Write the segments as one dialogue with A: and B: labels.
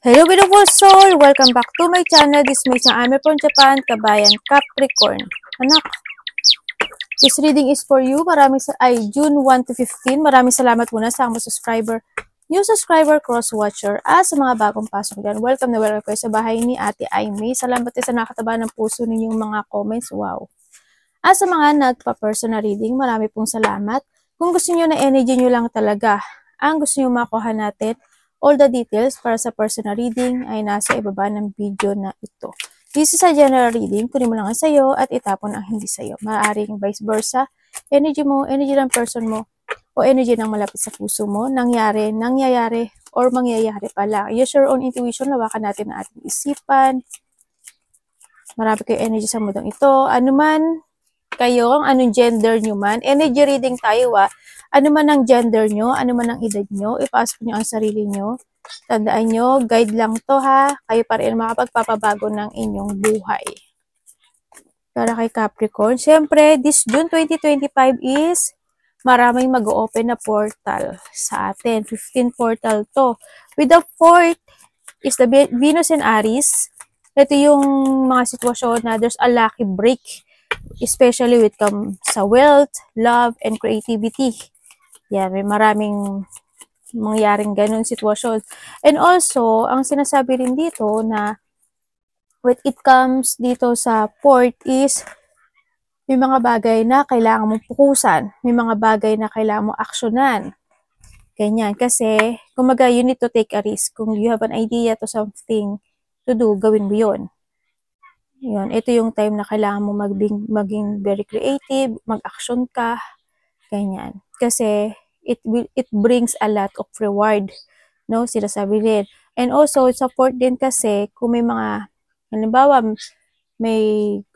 A: Hello beautiful soul! Welcome back to my channel. This is May Ame from Japan, Kabayan Capricorn. Anak, this reading is for you. June 1 to 15. Maraming salamat muna sa mga subscriber, new subscriber, cross-watcher, sa mga bagong pasok dyan. Welcome na welcome kayo sa bahay ni Ate Aimee. Salamat din sa nakataba ng puso ninyong mga comments. Wow! Sa mga nagpa-personal reading, marami pong salamat. Kung gusto niyo na energy nyo lang talaga, ang gusto niyo makuha natin, all the details para sa personal reading ay nasa ibaba ng video na ito. This is a general reading. Kunin mo lang ang sayo at itapon ang hindi sayo. Maaaring vice versa. Energy mo, energy ng person mo, o energy ng malapit sa puso mo, nangyayari, or mangyayari pala. Use your own intuition. Lawakan natin ang ating isipan. Marami kayo energy sa mundong ito. Anuman kayo, anong gender nyo man. Energy reading tayo Ano man ang gender nyo, ano man ang edad nyo, ipasok nyo ang sarili nyo. Tandaan nyo, guide lang to Kayo pa rin makapagpapabago ng inyong buhay. Para kay Capricorn, syempre, this June 2025 is maraming mag-open na portal sa atin. 15 portal to. With the 4th is the Venus and Aries. Ito yung mga sitwasyon na there's a lucky break. Especially with sa wealth, love, and creativity. Yan, may maraming mangyaring ganun sitwasyon. And also, ang sinasabi rin dito na when it comes dito sa port is may mga bagay na kailangan mong pukusan. May mga bagay na kailangan mong aksyonan. Ganyan. Kasi, kumaga, you need to take a risk. Kung you have an idea to something to do, gawin mo yun. Yun. Ito yung time na kailangan mo maging very creative, mag-action ka. Ganyan. Kasi, it brings a lot of reward. No? Sinasabi din. And also, support din kasi kung may mga, halimbawa, may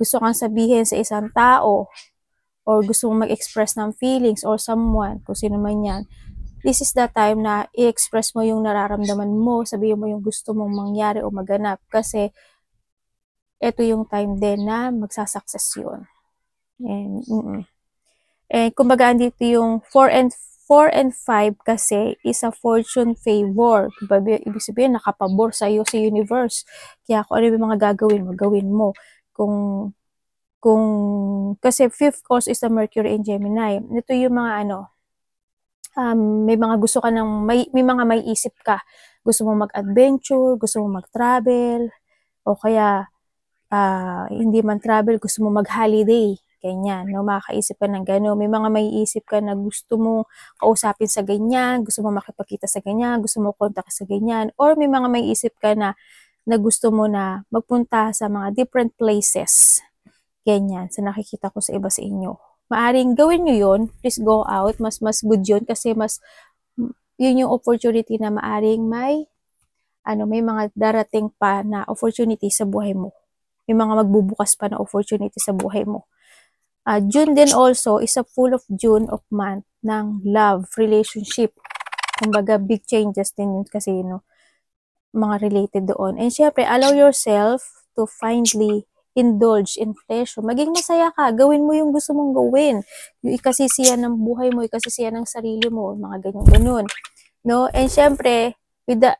A: gusto kang sabihin sa isang tao or gusto mong mag-express ng feelings or someone, kung sino man yan, this is the time na i-express mo yung nararamdaman mo, sabihin mo yung gusto mong mangyari o maganap. Kasi, ito yung time din na magsasucess yun. And kumbaga dito yung 4 and 5 kasi is a fortune favor. Ibig sabihin, nakapabor sa iyo sa universe. Kaya kung ano yung mga gagawin mo. Kasi 5th house is the Mercury in Gemini. Ito yung mga may mga gusto ka may mga may isip ka. Gusto mo mag-adventure, gusto mo mag-travel, o kaya hindi man travel, gusto mo mag-holiday. Ganyan, no? Makakaisip ka ng gano'n. May mga maiisip ka na gusto mo kausapin sa ganyan, gusto mo makipagkita sa ganyan, gusto mo kontak sa ganyan, or may mga maiisip ka na gusto mo na magpunta sa mga different places. Ganyan, sa nakikita ko sa iba sa inyo. Maaring gawin nyo yun, please go out, mas good yun, kasi yun yung opportunity na maaring may mga darating pa na opportunity sa buhay mo. May mga magbubukas pa na opportunity sa buhay mo. June din also is a full of June of month ng love, relationship. Kumbaga, big changes din yun kasi, mga related doon. And syempre, allow yourself to finally indulge in pleasure. Maging masaya ka. Gawin mo yung gusto mong gawin. Yung ikasisiyan ng buhay mo, ikasisiyan ng sarili mo, mga ganyan-ganon. No? And syempre, with the...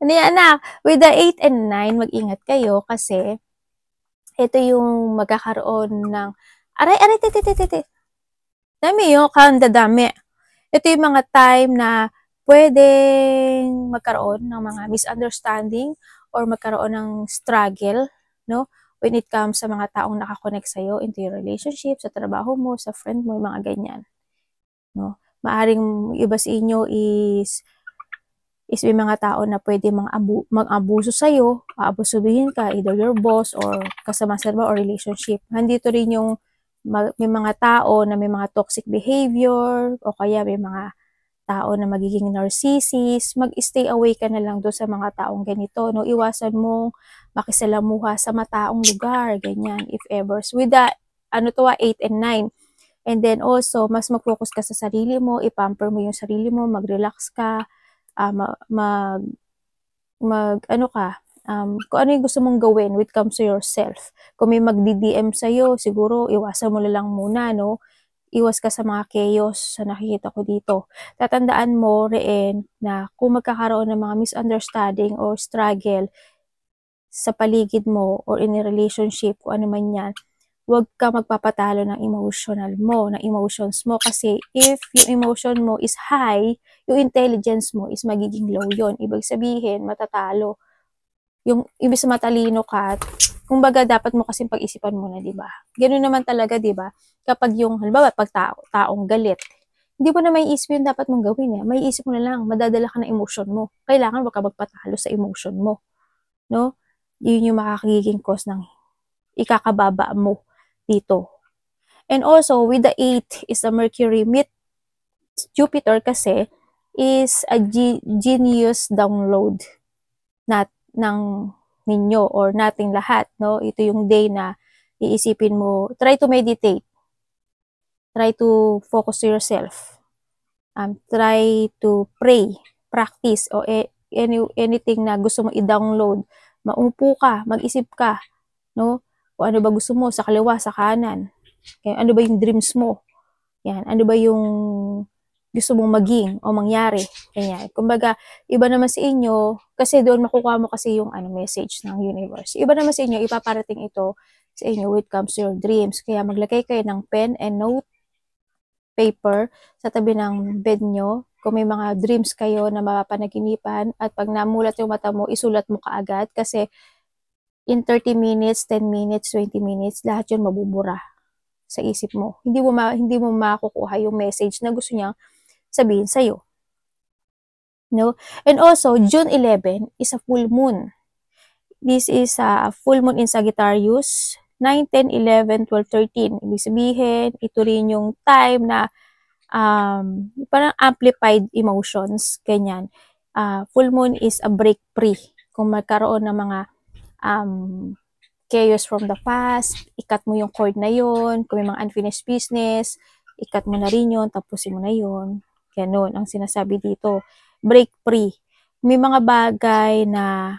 A: anak, with the 8 and 9, mag-ingat kayo kasi ito yung magkakaroon ng aray, dami yung dami. Ito yung mga time na pwedeng magkaroon ng mga misunderstanding or magkaroon ng struggle, no? When it comes sa mga taong nakakonect sa'yo into your relationship, sa trabaho mo, sa friend mo, mga ganyan. No? Maaring iba sa inyo is may mga tao na pwede mag-abuso sa'yo, aabusuhin ka, either your boss or kasama sa or relationship. Nandito rin yung may mga tao na may mga toxic behavior o kaya may mga tao na magiging narcissist. Mag-stay away ka na lang doon sa mga taong ganito. No? Iwasan mo makisalamuha sa mataong lugar, ganyan, if ever. So with that, 8 and 9. And then also, mas mag-focus ka sa sarili mo, ipamper mo yung sarili mo, mag-relax ka, kung ano yung gusto mong gawin when it comes to yourself. Kung may magdi-DM sa'yo, siguro iwasan mo lang muna, no? iwas ka sa mga chaos sa nakikita ko dito. Tatandaan mo rin na kung magkakaroon ng mga misunderstanding or struggle sa paligid mo or in a relationship, kung ano man yan, huwag ka magpapatalo ng emotions mo. Kasi if yung emotion mo is high, yung intelligence mo is magiging low yon. Ibig sabihin, matatalo. Yung ibig sa matalino ka, kumbaga dapat mo kasing pag-isipan muna, di ba? Ganoon naman talaga, di ba? Kapag yung, halimbawa, pag taong galit, hindi mo na may isip yung dapat mong gawin. May isip mo na lang, madadala ka ng emotion mo. Kailangan wag ka magpatalo sa emotion mo. No? Yun yung makakagiging cause ng ikakababa mo dito. And also, with the 8 is the Mercury meet Jupiter kasi is a genius download ng ninyo or nating lahat, no? Ito yung day na iisipin mo, try to meditate, try to focus to yourself, try to pray, practice, o anything na gusto mo i-download. Maupo ka, mag-isip ka, no? Kung ano ba gusto mo, sa kaliwa, sa kanan. Kaya ano ba yung dreams mo? Yan, ano ba yung gusto mong maging o mangyari. Ganyan. Kumbaga, iba naman sa inyo, kasi doon makukuha mo kasi yung message ng universe. Iba naman sa inyo, ipaparating ito sa inyo when it comes to your dreams. Kaya maglagay kayo ng pen and note paper sa tabi ng bed nyo. Kung may mga dreams kayo na mapapanaginipan at pag namulat yung mata mo, isulat mo kaagad kasi in 30 minutes, 10 minutes, 20 minutes, lahat yun mabubura sa isip mo. Hindi mo makukuha yung message na gusto niyang sabihin sa'yo. No? And also, June 11 is a full moon. This is a full moon in Sagittarius, 9, 10, 11, 12, 13. Ibig sabihin, ito rin yung time na parang amplified emotions, ganyan. Full moon is a break free. Kung magkaroon ng mga chaos from the past, ikat mo yung cord na yon. Kung may mga unfinished business, ikat mo na rin yun, tapusin mo na yun. Ganun ang sinasabi dito. Break free. May mga bagay na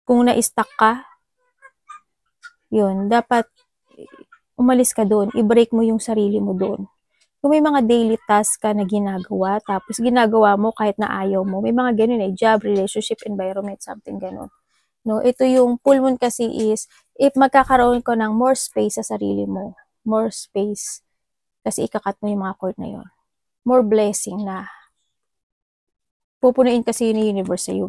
A: kung na-stuck ka, yun, dapat umalis ka doon. I-break mo yung sarili mo doon. Kung may mga daily task ka na ginagawa, tapos ginagawa mo kahit na ayaw mo, may mga ganun job, relationship, environment, something ganun. No, ito yung full moon kasi is, if magkakaroon ko ng more space sa sarili mo, more space, kasi ikakat mo yung mga cord na yun. More blessing na pupunuin kasi yun yung universe sa iyo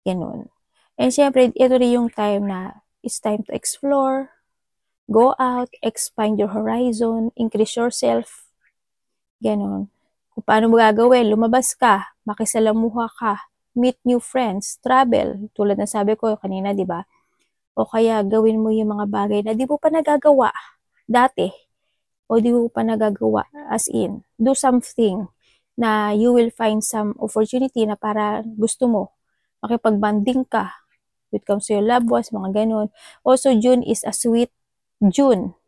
A: Ganun. And syempre, ito rin yung time na it's time to explore, go out, expand your horizon, increase yourself. Ganun. Kung paano mo gagawin, lumabas ka, makisalamuha ka, meet new friends, travel. Tulad ng sabi ko kanina, di ba? O kaya gawin mo yung mga bagay na di mo pa nagagawa dati. O di mo pa nagagawa, as in, do something na you will find some opportunity na para gusto mo. Makipag-banding ka when it comes to your loved ones, mga ganun. Also, June is a sweet June.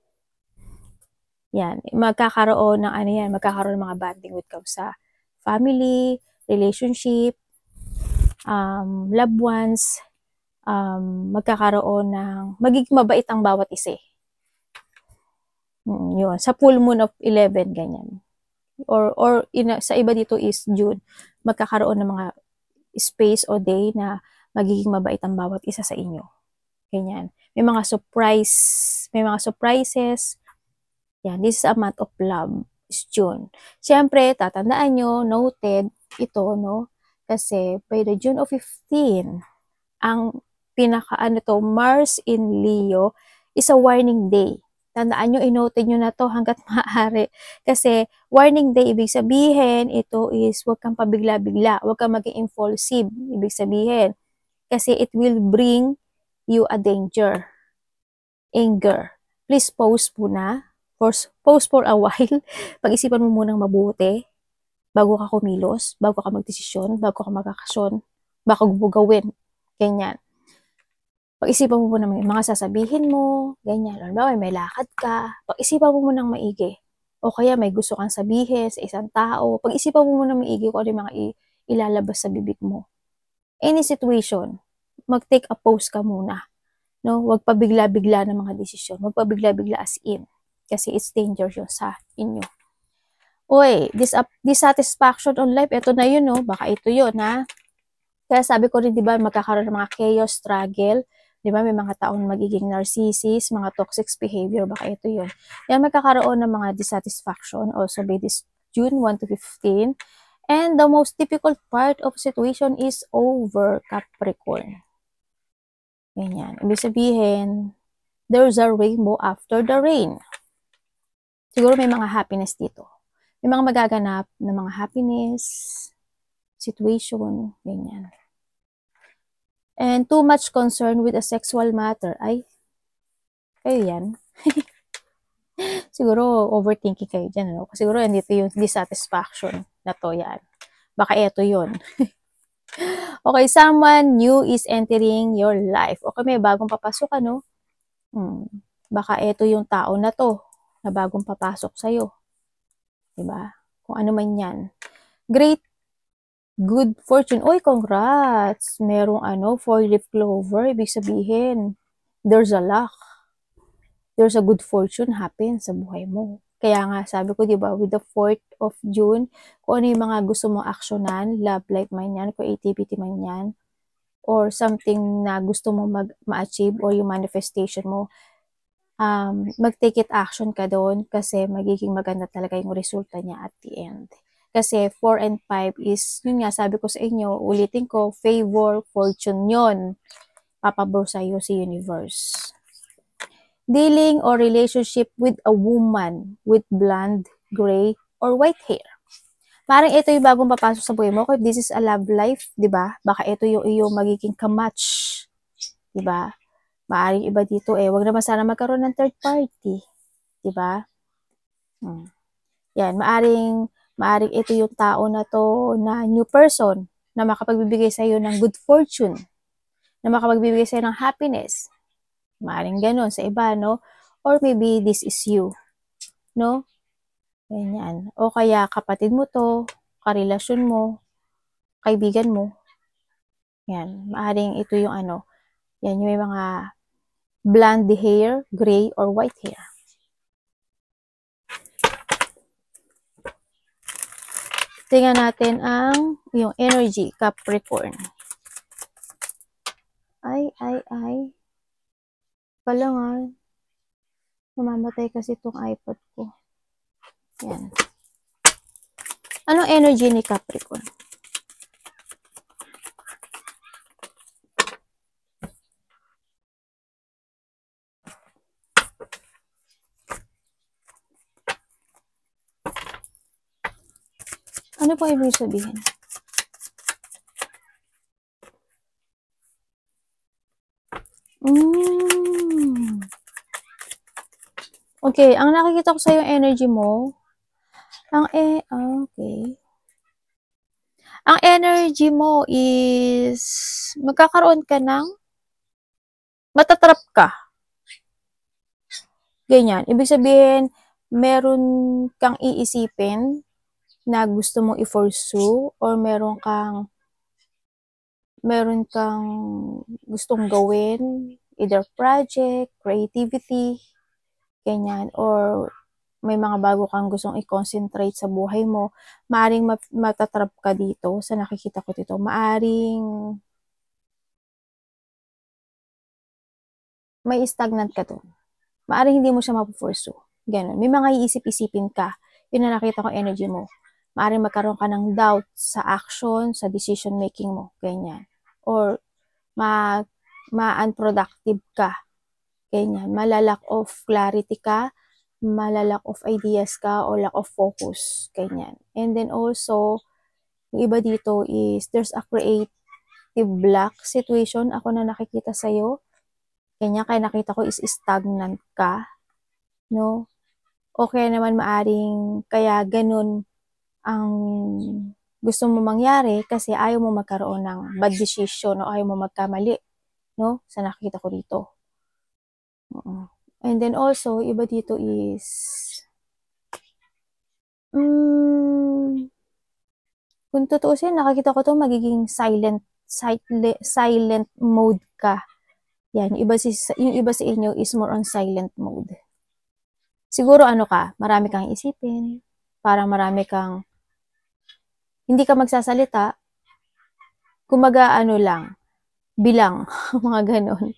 A: Yan, magkakaroon ng magkakaroon ng mga banding when it comes sa family, relationship, loved ones, magkakaroon ng, magiging mabait ang bawat isa. Yun, sa full moon of 11, ganyan. Or sa iba dito is June, magkakaroon ng mga space o day na magiging mabait ang bawat isa sa inyo. Ganyan. May mga surprises. Yan, this is a month of love, is June. Siyempre, tatandaan nyo, noted ito, no? Kasi by the June of 15, ang Mars in Leo is a warning day. Tandaan nyo, i-noted nyo na to hanggat maaari. Kasi, warning day, ibig sabihin, ito is, huwag kang pabigla-bigla, huwag kang maging impulsive, ibig sabihin. Kasi, it will bring you a danger. Anger. Please pause muna. Pause for a while. Pag-isipan mo munang mabuti, bago ka kumilos, bago ka magdesisyon, bago ka magkakasyon, bago mo gawin. Ganyan. Pag-isipan mo muna mga sasabihin mo, ganyan. Halimbawa, may lakad ka, pag-isipan mo munang maigi. O kaya may gusto kang sabihin sa isang tao, pag-isipan mo munang maigi kung ano yung mga ilalabas sa bibig mo. Any situation, mag-take a pause ka muna. No? Huwag pa bigla-bigla ng mga desisyon. Huwag pa bigla-bigla as in. Kasi it's dangerous yun sa inyo. Uy, dissatisfaction on life, ito na yun, no? Baka ito yun, ha? Kaya sabi ko rin, di ba, magkakaroon ng mga chaos, struggle, di ba, may mga taong magiging narcissist, mga toxic behavior, baka ito yun. Yan, magkakaroon ng mga dissatisfaction also by this June 1 to 15. And the most difficult part of situation is over, Capricorn. Ganyan. Ibig sabihin, there's a rainbow after the rain. Siguro may mga happiness dito. May mga magaganap na mga happiness, situation, ganyan. And too much concern with a sexual matter. Ay, kayo yan. Siguro overthinking kayo dyan. Ano? Siguro andito yung dissatisfaction na to yan. Baka eto yun. Okay, someone new is entering your life. Okay, may bagong papasok, ano? Baka eto yung tao na to na bagong papasok sa'yo. Diba? Kung ano man yan. Great good fortune. Oy, congrats! Merong 4-leaf clover. Ibig sabihin, there's a luck. There's a good fortune happen sa buhay mo. Kaya nga, sabi ko, diba, with the 4th of June, kung ano yung mga gusto mong aksyonan, love life man yan, creativity man yan, or something na gusto mong ma-achieve or yung manifestation mo, mag-take it action ka doon kasi magiging maganda talaga yung resulta niya at the end. Kasi 4 and 5 is, yun nga, sabi ko sa inyo, ulitin ko, favor, fortune yon, papabor sa iyo si universe. Dealing or relationship with a woman with blonde, gray, or white hair. Parang ito yung bagong papasok sa buhay mo. If this is a love life, di ba? Baka ito yung iyong magiging kamatch. Di ba? Maaring iba dito wag naman sana magkaroon ng third party. Di ba? Yan, maaring ito yung tao na to na new person na makapagbibigay sa iyo ng good fortune, na makapagbibigay sa iyo ng happiness. Maaring ganun sa iba, no? Or maybe this is you, no? Ganyan. O kaya kapatid mo to, karelasyon mo, kaibigan mo. Yan, maaring ito yung yan yung may mga blonde hair, gray, or white hair. Tingnan natin yung energy, Capricorn. Ay. Pala nga, namamatay kasi itong iPad ko. Yan. Anong energy ni Capricorn? Ano po ibig sabihin? Okay, ang nakikita ko sa yung energy mo, okay. Ang energy mo is magkakaroon ka ng matatrap ka. Ganyan. Ibig sabihin, meron kang iisipin na gusto mong i-pursue or meron kang gustong gawin, either project, creativity, ganyan, or may mga bago kang gustong i-concentrate sa buhay mo, maaring matatrap ka dito sa nakikita ko dito. Maaring may stagnant ka doon. Maaring hindi mo siya mapupursue. Ganun. May mga iisip-isipin ka. Yun na nakita ko energy mo. Maaring magkaroon ka ng doubt sa action, sa decision making mo. Ganyan. Or ma-unproductive ka. Ganyan. Malalack of clarity ka, malalack of ideas ka, or lack of focus. Ganyan. And then also, yung iba dito is, there's a creative block situation. Ako na nakikita sa'yo. Ganyan. Kaya nakita ko is stagnant ka. No? Okay naman maaring, kaya ganun ang gusto mo mangyari kasi ayaw mo magkaroon ng bad decision o ayaw mo magkamali. No? Sa nakikita ko dito. And then also, iba dito is kung tutuusin, nakikita ko to magiging silent mode ka. Yan, yung iba sa inyo is more on silent mode. Siguro ano ka, marami kang isipin, parang marami kang, hindi ka magsasalita, kumaga ano lang, bilang, mga ganon.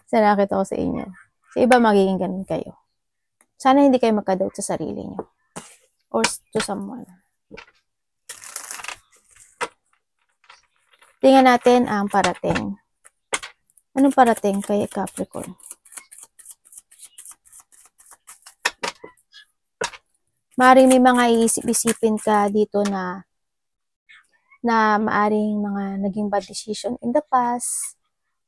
A: Sa nakita ko sa inyo. Sa iba magiging ganun kayo. Sana hindi kayo magka-doubt sa sarili nyo. Or to someone. Tingnan natin ang parating. Anong parating kay Capricorn? Maaaring may mga iisip-isipin ka dito na maaring mga naging bad decision in the past,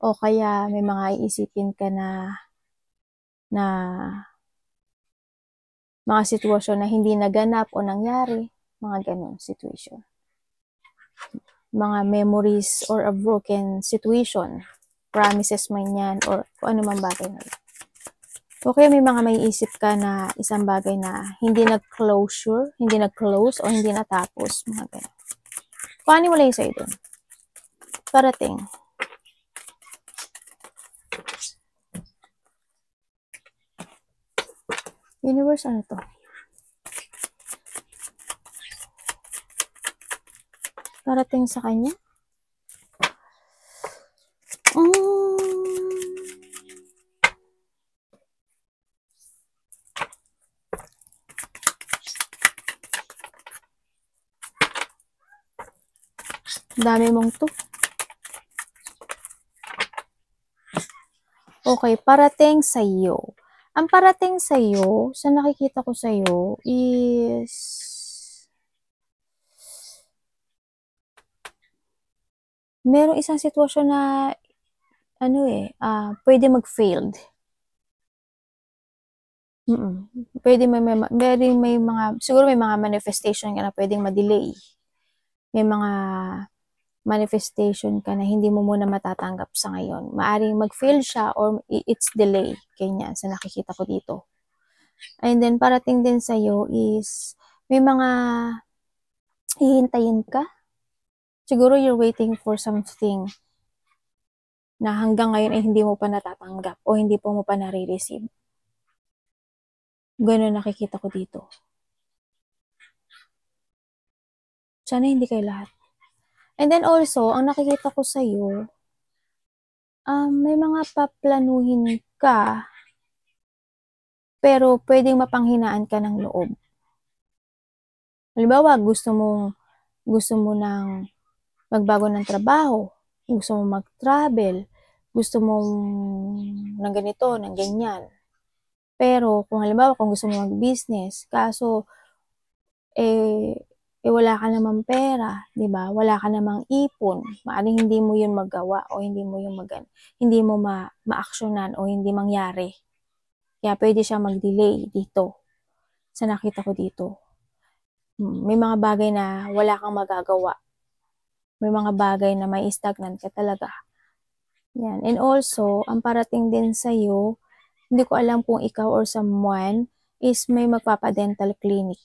A: o kaya may mga iisipin ka na mga sitwasyon na hindi naganap o nangyari, mga ganun situation. Mga memories or a broken situation, promises man yan, or kung ano man bagay na yan. O kaya may mga maiisip ka na isang bagay na hindi nag-closure, hindi nag-close, o hindi natapos, mga ganun. Paano wala yung sa'yo dun? Parating. Universe, ano to? Parating sa kanya? Dami mong to. Okay, parating sa iyo. Ang parating sa iyo, sa nakikita ko sa iyo is merong isang sitwasyon na pwede mag-failed. Pwede may mga, siguro may mga manifestation ka na pwedeng ma-delay. May mga manifestation ka na hindi mo muna matatanggap sa ngayon. Maaring mag-fail siya or it's delay. Ganyan, sa nakikita ko dito. And then, parating din sa'yo is may mga hihintayin ka. Siguro you're waiting for something na hanggang ngayon ay hindi mo pa natatanggap o hindi po mo pa nare-receive. Ganun nakikita ko dito. Sana hindi kayo lahat. And then also, ang nakikita ko sa iyo, may mga paplanuhin ka, pero pwedeng mapanghinaan ka ng loob. Halimbawa, gusto mo nang magbago ng trabaho, gusto mo mag-travel, gusto mo ng ganito, ng ganyan. Pero kung halimbawa, kung gusto mo mag-business, kaso wala ka namang pera, 'di ba? Wala ka namang ipon, maaaring hindi mo 'yun magawa o hindi mo ma-aksyonan o hindi mangyari. Kaya pwede siya mag-delay dito. Sa nakita ko dito. May mga bagay na wala kang magagawa. May mga bagay na may stagnant ka talaga. Yan. And also, ang parating din sa'yo, hindi ko alam kung ikaw or someone is may magpapa-dental clinic.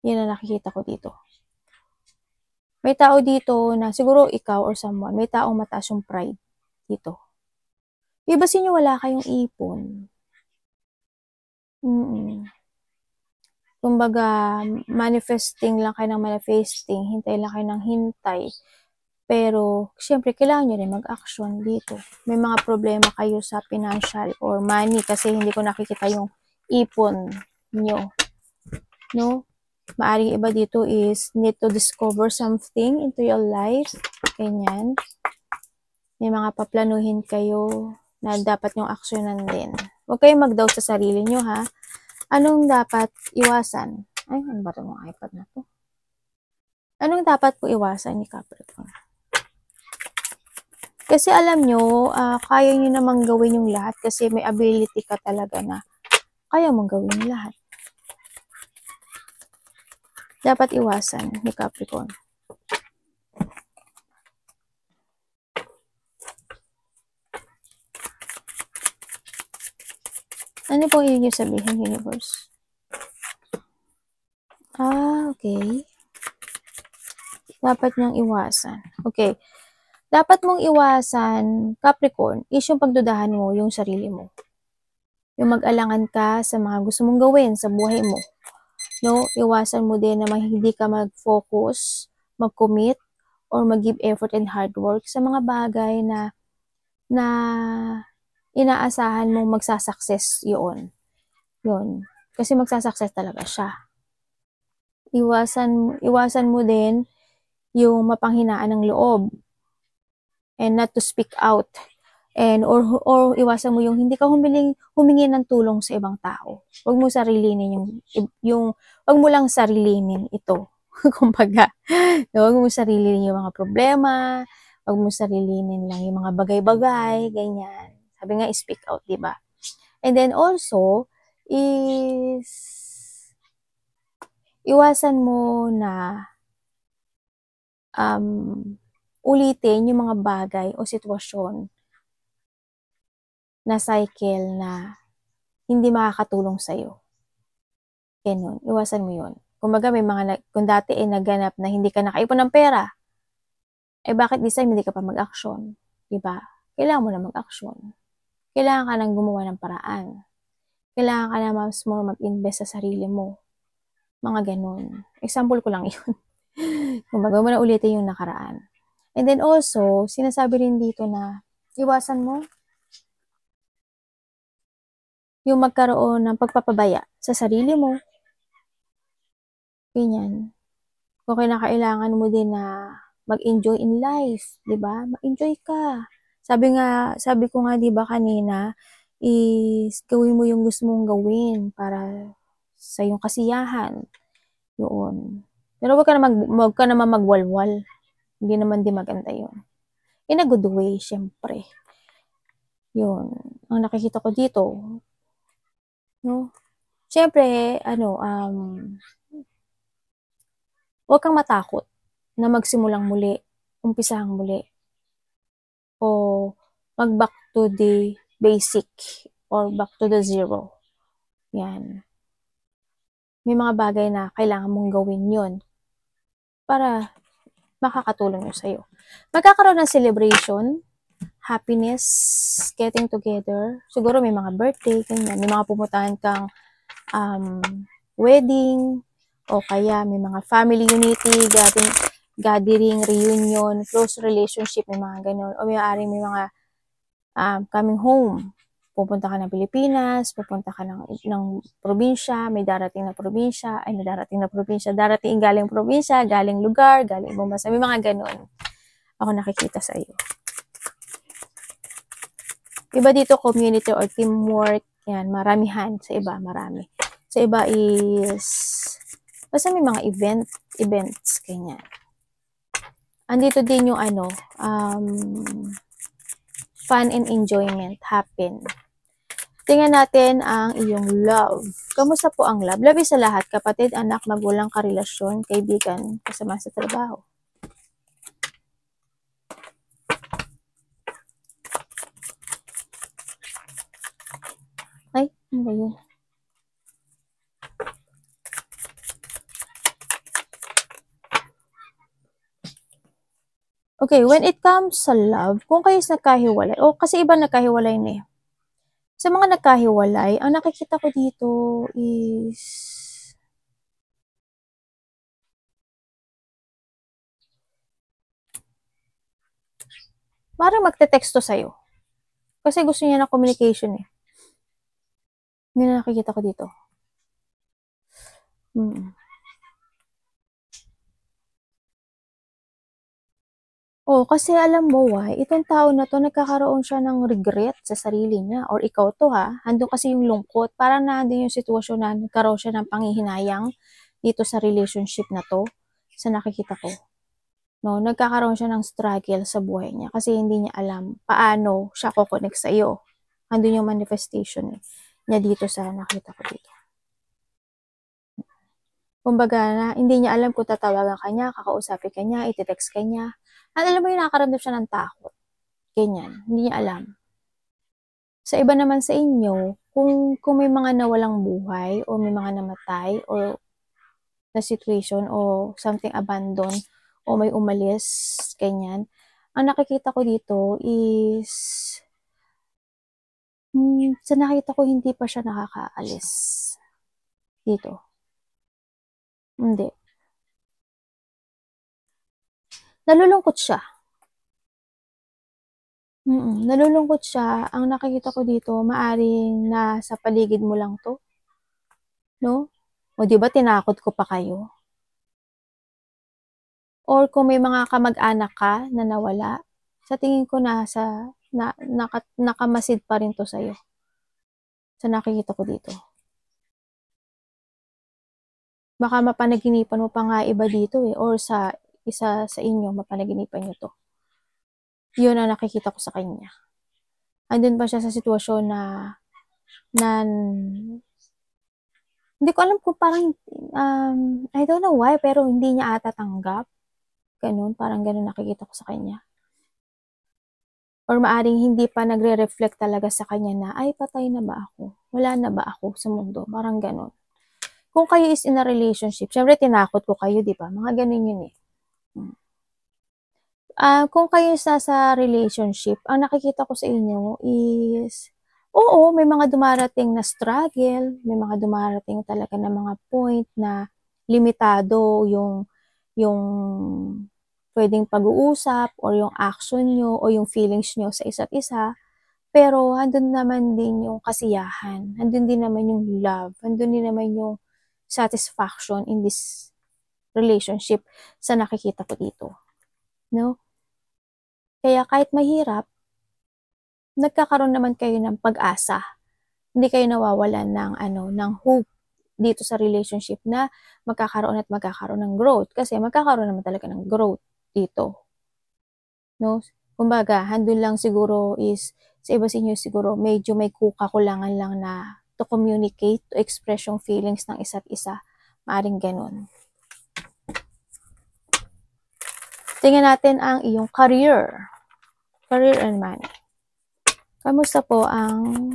A: Yan ang nakikita ko dito. May tao dito na siguro ikaw or someone, may taong mataas yung pride dito. Iba sa inyo wala kayong ipon. Kumbaga, manifesting lang kayo ng manifesting, hintay lang kayo ng hintay. Pero, syempre, kailangan nyo rin mag-action dito. May mga problema kayo sa financial or money kasi hindi ko nakikita yung ipon nyo. No? Maaring iba dito is need to discover something into your life. Ganyan. May mga paplanuhin kayo na dapat yung aksyonan din. Huwag kayong mag-doubt sa sarili nyo, ha? Anong dapat iwasan? Ay, ano ba itong iPad na to? Anong dapat po iwasan ni Capricorn? Kasi alam nyo, kaya nyo namang gawin yung lahat kasi may ability ka talaga na kaya mong gawin yung lahat. Dapat iwasan ni Capricorn. Ano pong ibig sabihin, universe? Okay. Dapat niyang iwasan. Okay. dapat mong iwasan, Capricorn, is yung pagdudahan mo yung sarili mo. Yung mag-alangan ka sa mga gusto mong gawin sa buhay mo. No, iwasan mo din na hindi ka mag-focus, mag-commit, or mag-give effort and hard work sa mga bagay na inaasahan mong magsasucess yun. Kasi magsasucess talaga siya. Iwasan mo din yung mapanghinaan ng loob and not to speak out. And or iwasan mo yung hindi ka humingi ng tulong sa ibang tao. Huwag mo sarilinin huwag mo lang sarilinin ito. Kumbaga, huwag mo sarilinin yung mga problema, huwag mo sarilinin lang yung mga bagay-bagay, ganyan. Sabi nga, speak out, di ba? And then also, is iwasan mo na ulitin yung mga bagay o sitwasyon na cycle na hindi makakatulong sa'yo. Ganun, iwasan mo yun. Kumbaga, kung dati naganap na hindi ka nakaipon ng pera, bakit this time hindi ka pa mag-action? Diba? Kailangan mo na mag-action. Kailangan ka nang gumawa ng paraan. Kailangan ka na mas more mag-invest sa sarili mo. Mga ganun. Example ko lang yun. Kumbaga, mo na ulitin yung nakaraan. And then also, sinasabi rin dito na iwasan mo yung magkaroon ng pagpapabaya sa sarili mo. Ganyan. Kung kinakailangan mo din na mag-enjoy in life, 'di ba? Mag-enjoy ka. Sabi ko nga 'di ba kanina, is gawin mo yung gusto mong gawin para sa iyong kasiyahan. Yun. Pero wag ka naman magwalwal. Hindi naman din maganda yun. In a good way, syempre. Yun. Ang nakikita ko dito, no? Syempre, huwag kang matakot na magsimulang muli, umpisahang muli, o mag-back to the basic, or back to the zero. Yan. May mga bagay na kailangan mong gawin yun para makakatulong yun sa'yo. Magkakaroon ng celebration, happiness, getting together. Siguro may mga birthday, ganyan. May mga pupuntahan kang wedding, o kaya may mga family unity, gathering, reunion, close relationship, may mga ganun. O may mga coming home. Pupunta ka ng Pilipinas, pupunta ka ng probinsya, may darating na probinsya, darating galing probinsya, galing lugar, galing ibang bansa, may mga ganun. Ako nakikita sa iyo. Iba dito, community or teamwork, yan, maramihan. Sa iba, marami. Sa iba is, basta may mga events, ganyan. Andito din yung fun and enjoyment happen. Tingnan natin ang iyong love. Kamusta po ang love? Love is sa lahat, kapatid, anak, magulang, karelasyon, kaibigan, kasama sa trabaho. Ay, ano ba yun? Okay, when it comes sa love, kung kayo is nagkahiwalay, kasi iba nagkahiwalay na eh. Sa mga nagkahiwalay, ang nakikita ko dito is parang magte-texto sa'yo. Kasi gusto niya ng communication eh. Hindi na nakikita ko dito. Kasi alam mo why, itong tao na to, nagkakaroon siya ng regret sa sarili niya. Or ikaw to ha, handong kasi yung lungkot. Parang nandun yung sitwasyon na nagkaroon siya ng panghihinayang dito sa relationship na to, sa nakikita ko. No, nagkakaroon siya ng struggle sa buhay niya kasi hindi niya alam paano siya kukonek sa iyo. Andun yung manifestation niya dito sa nakita ko dito. Kumbaga, hindi niya alam kung tatawagan ka niya, kakausapin ka niya, iti-text ka niya. Alam mo yung nakakaramdam siya ng takot. Ganyan. Hindi niya alam. Sa iba naman sa inyo, kung may mga nawalang buhay, o may mga namatay, or na situation, o something abandoned, o may umalis, ganyan, ang nakikita ko dito is, sa nakita ko hindi pa siya nakakaalis. Dito. Hindi. Nalulungkot siya. Nalulungkot siya. Ang nakikita ko dito, maaring nasa paligid mo lang to. No? O di ba tinakot ko pa kayo? Or kung may mga kamag-anak ka na nawala, sa tingin ko nakamasid pa rin to sa'yo. Sa nakikita ko dito. Baka mapanaginipan mo pa nga iba dito or sa isa sa inyo, mapanaginipan nyo to. Yun ang nakikita ko sa kanya. Andun pa siya sa sitwasyon na hindi ko alam kung parang, I don't know why, pero hindi niya ata tanggap. Ganun, parang ganun nakikita ko sa kanya. Or maaring hindi pa nagre-reflect talaga sa kanya na, ay, patay na ba ako? Wala na ba ako sa mundo? Parang ganun. Kung kayo is in a relationship, syempre tinakot ko kayo, di ba? Mga ganun yun eh. Kung kayo sa relationship, ang nakikita ko sa inyo is, oo, may mga dumarating na struggle, may mga dumarating talaga na mga point na limitado yung pwedeng pag-uusap or yung action nyo o yung feelings nyo sa isa't isa. Pero andun naman din yung kasiyahan, andun din naman yung love, andun din naman yung satisfaction in this relationship sa nakikita ko dito. No? Kaya kahit mahirap, nagkakaroon naman kayo ng pag-asa. Hindi kayo nawawalan ng hope dito sa relationship na magkakaroon ng growth. Kasi magkakaroon naman talaga ng growth dito. No? Kumbaga, handun lang siguro is, sa iba sa inyo siguro, medyo may kakulangan lang na to communicate, to express yung feelings ng isa't isa. Maaring ganun. Tingnan natin ang iyong career. Career and money. Kamusta po ang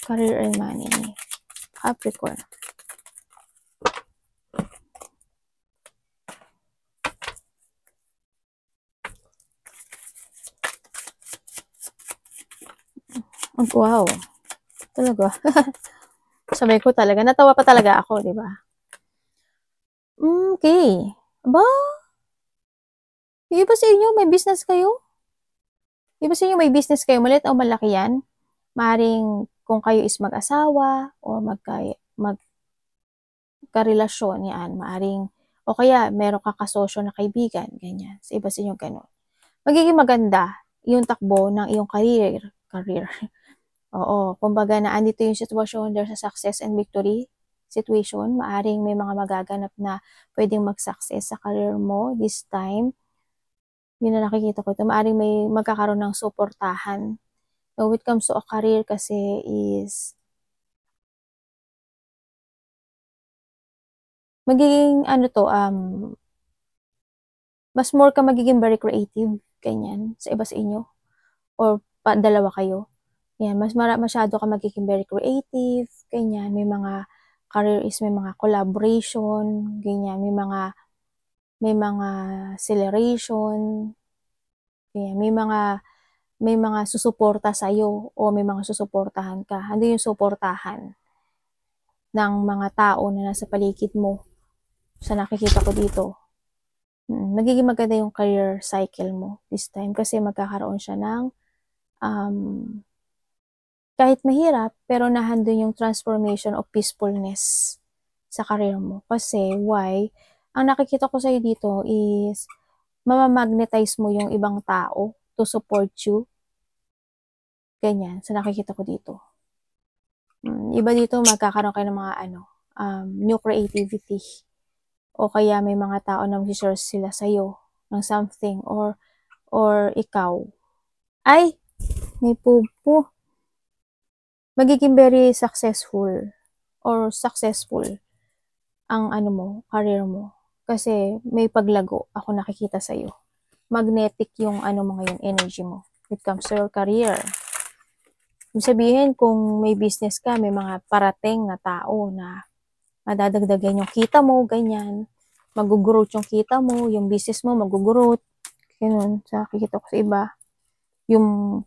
A: career and money ni Capricorn? Wow. Talaga. Sabay ko talaga. Natawa pa talaga ako, di ba? Okay. Aba? Yung iba sa inyo, may business kayo? Yung iba sa inyo, may business kayo. Maliit o malaki yan? Maring kung kayo is mag-asawa o magkarelasyon yan. Maring, o kaya meron ka kasosyo na kaibigan. Ganyan. Sa iba sa inyo, gano'n. Magiging maganda yung takbo ng iyong career. Oo, kumbaga na andito yung sitwasyon, there's a success and victory situation. Maaring may mga magaganap na pwedeng mag-success sa career mo this time. Yun na nakikita ko ito. Maaring may magkakaroon ng suportahan. So, when it comes to a career kasi is magiging mas more ka magiging very creative, ganyan, sa iba sa inyo. Or dalawa kayo. Yan, masyado ka magiging very creative, ganyan, may mga career is may mga collaboration, ganyan, may mga celebration, ganyan, may mga susuporta sa iyo o may mga susuportahan ka. Ano yung suportahan ng mga tao na nasa paligid mo sa nakikita ko dito? Magiging maganda yung career cycle mo this time kasi magkakaroon siya ng kahit mahirap, pero nahandun yung transformation of peacefulness sa career mo. Kasi, why? Ang nakikita ko sa'yo dito is, mamamagnetize mo yung ibang tao to support you. Ganyan, sa nakikita ko dito. Iba dito, magkakaroon kayo ng mga new creativity. O kaya may mga tao na mag-share sila sa'yo ng something or ikaw. Ay! May pupo. Magiging very successful or successful ang career mo. Kasi may paglago ako nakikita sa iyo. Magnetic yung mo ngayon, energy mo. It comes to your career. Ibig sabihin, kung may business ka, may mga parating na tao na madadagdagan yung kita mo, ganyan. Mag-growth yung kita mo, yung business mo, mag-growth. Ganun, sa nakikita ko sa iba, yung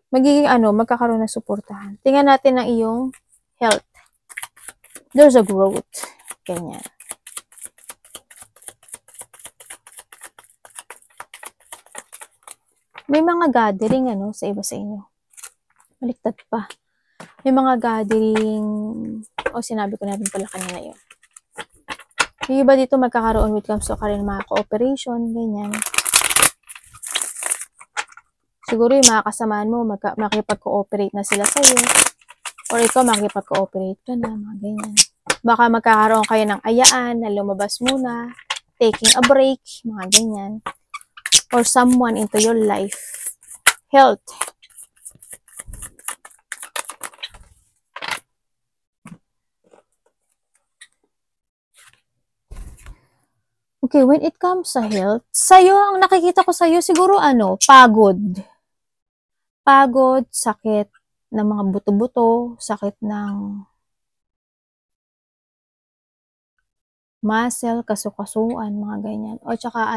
A: magiging magkakaroon ng suportahan. Tingnan natin ang iyong health. There's a growth. Ganyan. May mga gathering sa iba sa inyo. Baliktad pa. May mga gathering, sinabi ko na rin pala kanina yun. Yung iba dito magkakaroon when it comes to mga cooperation, ganyan. Siguro yung mga kasamaan mo, makipag-cooperate na sila sa'yo. Or ikaw, makipag-cooperate ka na, mga ganyan. Baka magkakaroon kayo ng ayaan na lumabas muna, taking a break, mga ganyan. Or someone into your life. Health. Okay, when it comes sa health, sa'yo, ang nakikita ko sa'yo, siguro pagod. Pagod, sakit ng mga buto-buto, sakit ng muscle, kasukasuan, mga ganyan. O tsaka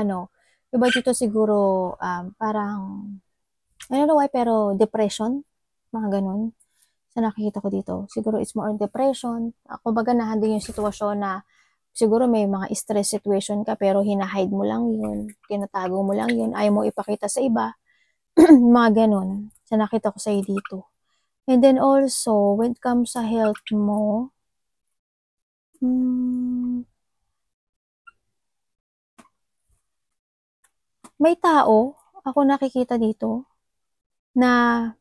A: iba dito siguro parang, I don't know why, pero depression, mga ganun. Sa nakikita ko dito, siguro it's more on depression. Kumbaga nahandin yung sitwasyon na siguro may mga stress situation ka pero hinahide mo lang yun, tinatago mo lang yun, ayaw mo ipakita sa iba, mga ganun. Sa nakita ko sa'yo dito. And then also, when it comes sa health mo, may tao, ako nakikita dito, na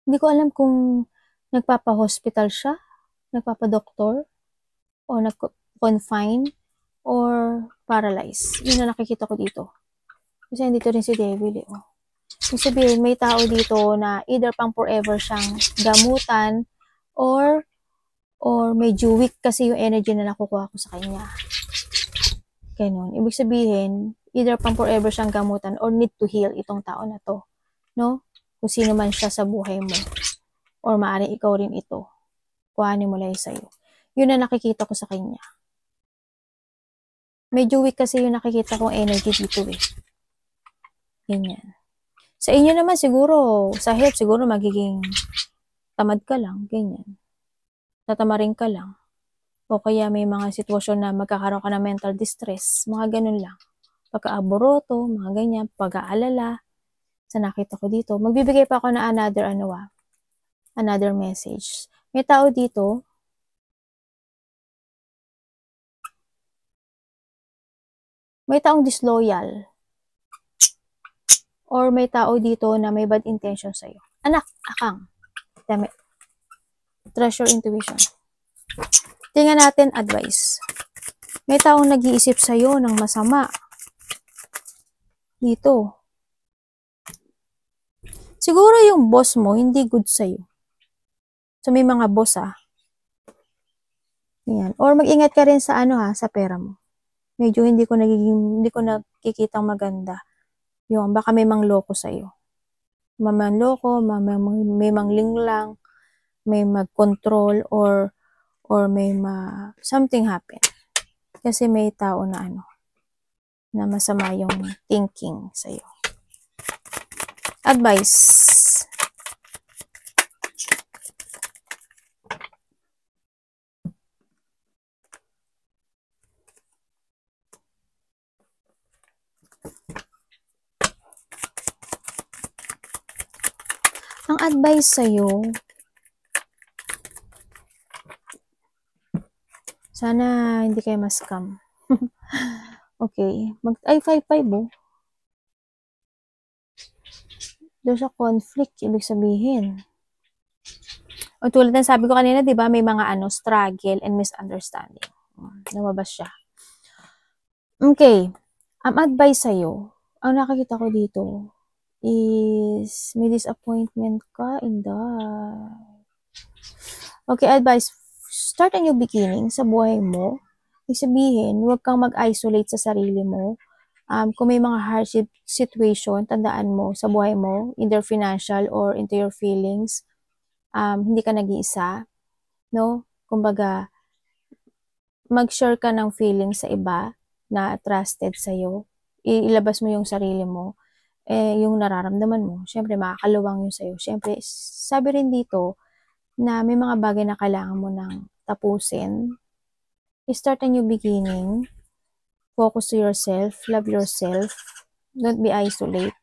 A: hindi ko alam kung nagpapa-hospital siya, nagpapa-doktor, o nag-confine, or paralyzed. Yun na nakikita ko dito. Kasi dito rin si Devil eh. Ibig sabihin, may tao dito na either pang forever siyang gamutan, or medyo weak kasi yung energy na nakukuha ko sa kanya. Ganun. Ibig sabihin, either pang forever siyang gamutan or need to heal itong tao na to. No? Kung sino man siya sa buhay mo. Or maaaring ikaw rin ito. Kuhanin mo lang sa'yo. Yun na nakikita ko sa kanya. Medyo weak kasi yung nakikita kong energy dito eh. Ganyan. Sa inyo naman siguro, sa health siguro magiging tamad ka lang. Ganyan. Tatamarin ka lang. O kaya may mga sitwasyon na magkakaroon ka ng mental distress. Mga ganun lang. Pagka-aboroto, mga ganyan, pag-aalala. Sa nakita ko dito. Magbibigay pa ako na another message. May tao dito, may taong disloyal. Or may tao dito na may bad intention sa'yo. Anak, akang. Dami. Trust your intuition. Tingnan natin advice. May taong nag-iisip sa'yo ng masama. Dito. Siguro yung boss mo, hindi good sa'yo. So, may mga boss Yan. Or mag-ingat ka rin sa sa pera mo. Medyo hindi ko nakikitang maganda. Yung baka may mangloko sa'yo. Mamanloko, may manglinglang, may mag-control, or may something happen. Kasi may tao na na masama yung thinking sa'yo. Advice. Ang advice sa'yo, sana hindi kayo ma-scam. Okay. Ay, 5-5 There's a conflict, ibig sabihin. O tulad ng sabi ko kanina, di ba, may mga struggle and misunderstanding. Lumabas siya. Okay. Ang advice sa'yo, ang nakikita ko dito is may disappointment ka in that. Okay, advice. Start a new beginning sa buhay mo. Ibig sabihin, huwag kang mag-isolate sa sarili mo. Kung may mga hardship situation, tandaan mo sa buhay mo, either financial or into your feelings, hindi ka nag-iisa, no? Kumbaga, mag-share ka ng feelings sa iba, na trusted sa'yo, ilabas mo yung sarili mo, yung nararamdaman mo, syempre makakaluwang yun sa'yo. Syempre, sabi rin dito na may mga bagay na kailangan mo nang tapusin. Start a new beginning. Focus to yourself. Love yourself. Don't be isolate.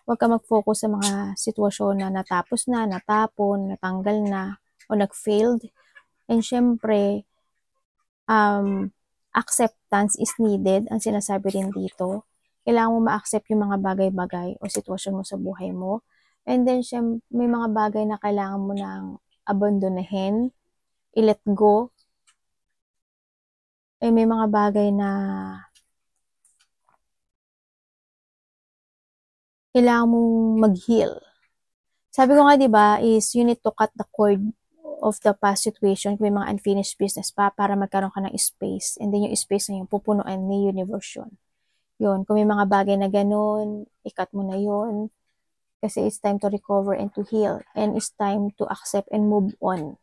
A: Huwag ka mag-focus sa mga sitwasyon na natapos na, natapon, natanggal na, o nag-failed. And syempre, acceptance is needed. Ang sinasabi rin dito, kailangan mo ma-accept yung mga bagay-bagay o sitwasyon mo sa buhay mo. And then, may mga bagay na kailangan mo nang abandonahin, i-let go. May mga bagay na kailangan mong mag-heal. Sabi ko nga, di ba, is you need to cut the cord of the past situation kung may mga unfinished business pa para magkaroon ka ng space. And then yung space na yun, pupunuan ni universe yun. Yun, kung may mga bagay na ganun, i-cut mo na yun. Kasi it's time to recover and to heal. And it's time to accept and move on.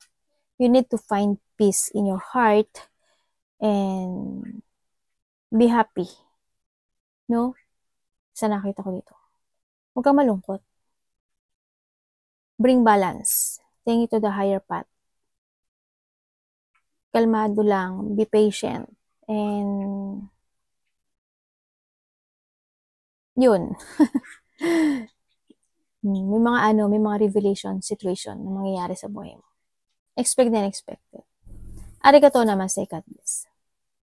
A: You need to find peace in your heart and be happy. No? Sa nakita ko dito. Huwag kang malungkot. Bring balance. Take it to the higher path. Kalmado lang. Be patient. And yun. May mga revelation situation na mangyayari sa buhay mo. Expect na expected. Arigatou namaste, God bless.